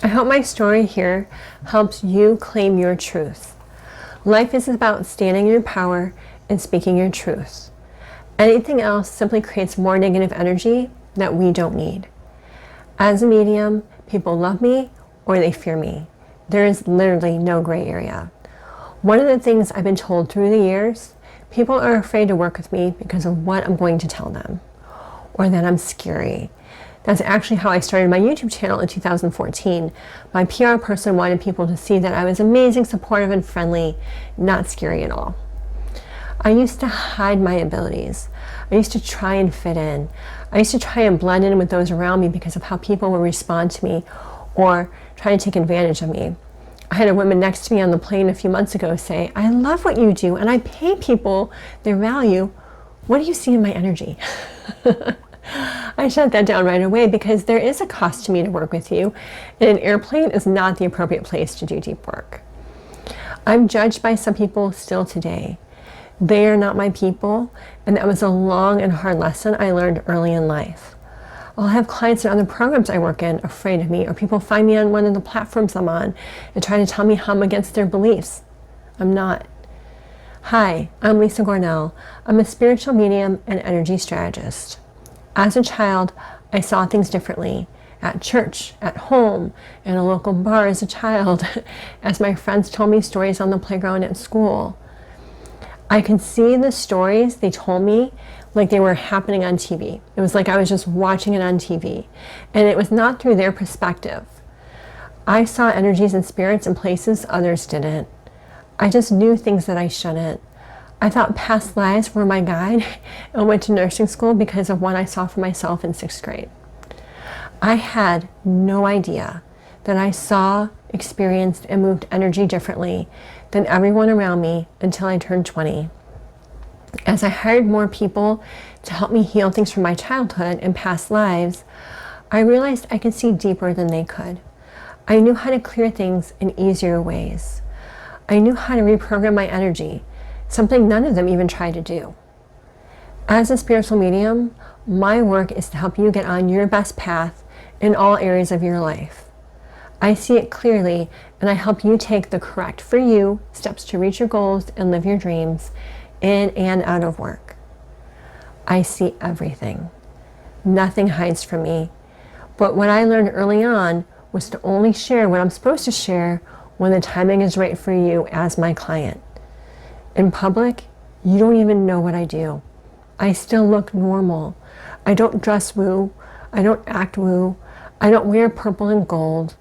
I hope my story here helps you claim your truth. Life is about standing in your power and speaking your truth. Anything else simply creates more negative energy that we don't need. As a medium, people love me or they fear me. There is literally no gray area. One of the things I've been told through the years, people are afraid to work with me because of what I'm going to tell them, or that I'm scary. That's actually how I started my YouTube channel in 2014. My PR person wanted people to see that I was amazing, supportive, and friendly, not scary at all. I used to hide my abilities. I used to try and fit in. I used to try and blend in with those around me because of how people would respond to me or try to take advantage of me. I had a woman next to me on the plane a few months ago say, "I love what you do and I pay people their value. What do you see in my energy?" I shut that down right away because there is a cost to me to work with you, and an airplane is not the appropriate place to do deep work. I'm judged by some people still today. They are not my people, and that was a long and hard lesson I learned early in life. I'll have clients in other programs I work in afraid of me, or people find me on one of the platforms I'm on and try to tell me how I'm against their beliefs. I'm not. Hi, I'm Lisa Gornall. I'm a spiritual medium and energy strategist. As a child, I saw things differently. At church, at home, in a local bar as a child, as my friends told me stories on the playground at school. I could see the stories they told me like they were happening on TV. It was like I was just watching it on TV. And it was not through their perspective. I saw energies and spirits in places others didn't. I just knew things that I shouldn't. I thought past lives were my guide and went to nursing school because of what I saw for myself in 6th grade. I had no idea that I saw, experienced, and moved energy differently than everyone around me until I turned 20. As I hired more people to help me heal things from my childhood and past lives, I realized I could see deeper than they could. I knew how to clear things in easier ways. I knew how to reprogram my energy, something none of them even tried to do. As a spiritual medium, my work is to help you get on your best path in all areas of your life. I see it clearly, and I help you take the correct for you steps to reach your goals and live your dreams in and out of work. I see everything. Nothing hides from me. But what I learned early on was to only share what I'm supposed to share when the timing is right for you as my client. In public, you don't even know what I do. I still look normal. I don't dress woo. I don't act woo. I don't wear purple and gold.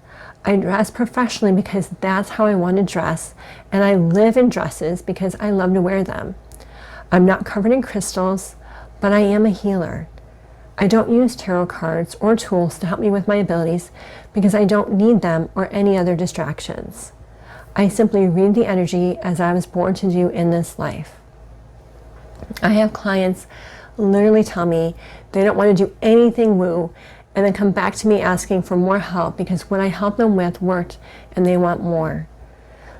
I dress professionally because that's how I want to dress, and I live in dresses because I love to wear them. I'm not covered in crystals, but I am a healer. I don't use tarot cards or tools to help me with my abilities because I don't need them or any other distractions. I simply read the energy as I was born to do in this life. I have clients literally tell me they don't want to do anything woo and then come back to me asking for more help because what I help them with worked and they want more.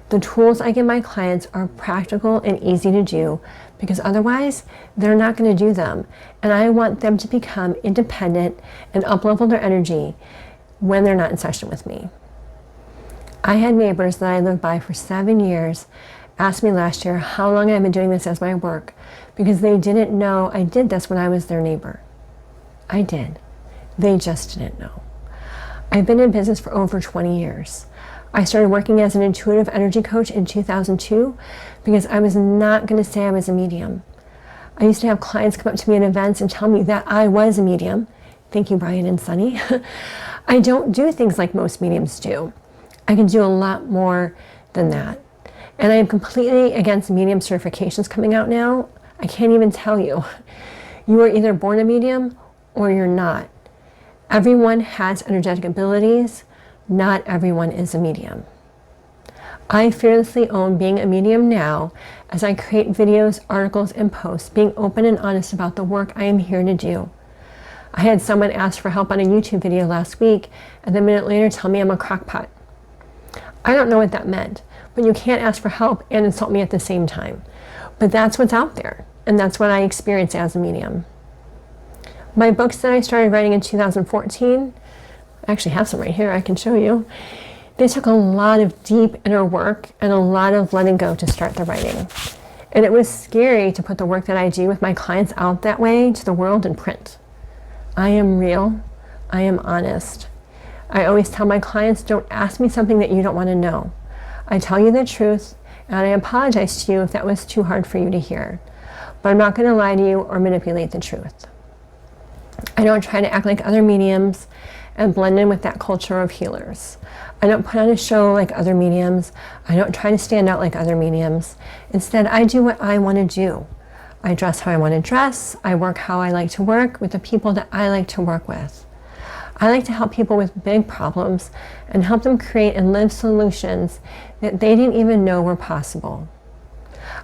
The tools I give my clients are practical and easy to do because otherwise they're not going to do them, and I want them to become independent and up-level their energy when they're not in session with me. I had neighbors that I lived by for 7 years ask me last year how long I've been doing this as my work because they didn't know I did this when I was their neighbor. I did. They just didn't know. I've been in business for over 20 years. I started working as an intuitive energy coach in 2002 because I was not going to say I was a medium. I used to have clients come up to me at events and tell me that I was a medium. Thank you, Brian and Sunny. I don't do things like most mediums do. I can do a lot more than that. And I am completely against medium certifications coming out now. I can't even tell you. You are either born a medium or you're not. Everyone has energetic abilities. Not everyone is a medium. I fearlessly own being a medium now as I create videos, articles, and posts, being open and honest about the work I am here to do. I had someone ask for help on a YouTube video last week and then a minute later tell me I'm a crackpot. I don't know what that meant, but you can't ask for help and insult me at the same time. But that's what's out there, and that's what I experience as a medium. My books that I started writing in 2014, I actually have some right here I can show you. They took a lot of deep inner work and a lot of letting go to start the writing. And it was scary to put the work that I do with my clients out that way to the world in print. I am real. I am honest. I always tell my clients, don't ask me something that you don't want to know. I tell you the truth, and I apologize to you if that was too hard for you to hear. But I'm not going to lie to you or manipulate the truth. I don't try to act like other mediums and blend in with that culture of healers. I don't put on a show like other mediums. I don't try to stand out like other mediums. Instead, I do what I want to do. I dress how I want to dress. I work how I like to work with the people that I like to work with. I like to help people with big problems and help them create and live solutions that they didn't even know were possible.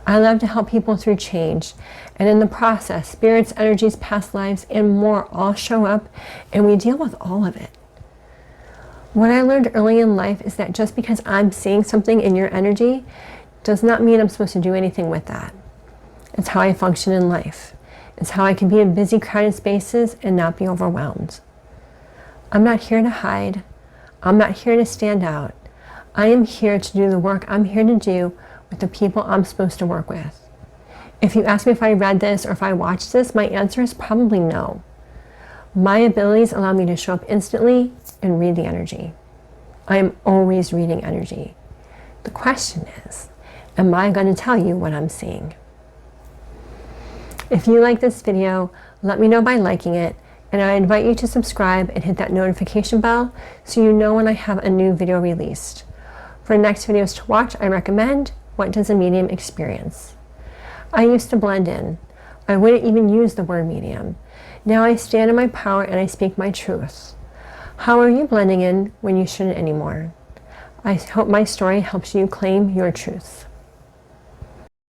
I love to help people through change, and in the process, spirits, energies, past lives, and more all show up, and we deal with all of it. What I learned early in life is that just because I'm seeing something in your energy does not mean I'm supposed to do anything with that. It's how I function in life. It's how I can be in busy, crowded spaces and not be overwhelmed. I'm not here to hide. I'm not here to stand out. I am here to do the work I'm here to do with the people I'm supposed to work with. If you ask me if I read this or if I watched this, my answer is probably no. My abilities allow me to show up instantly and read the energy. I am always reading energy. The question is, am I going to tell you what I'm seeing? If you like this video, let me know by liking it, and I invite you to subscribe and hit that notification bell so you know when I have a new video released. For next videos to watch, I recommend What Does a Medium Experience? I used to blend in. I wouldn't even use the word medium. Now I stand in my power and I speak my truth. How are you blending in when you shouldn't anymore? I hope my story helps you claim your truth.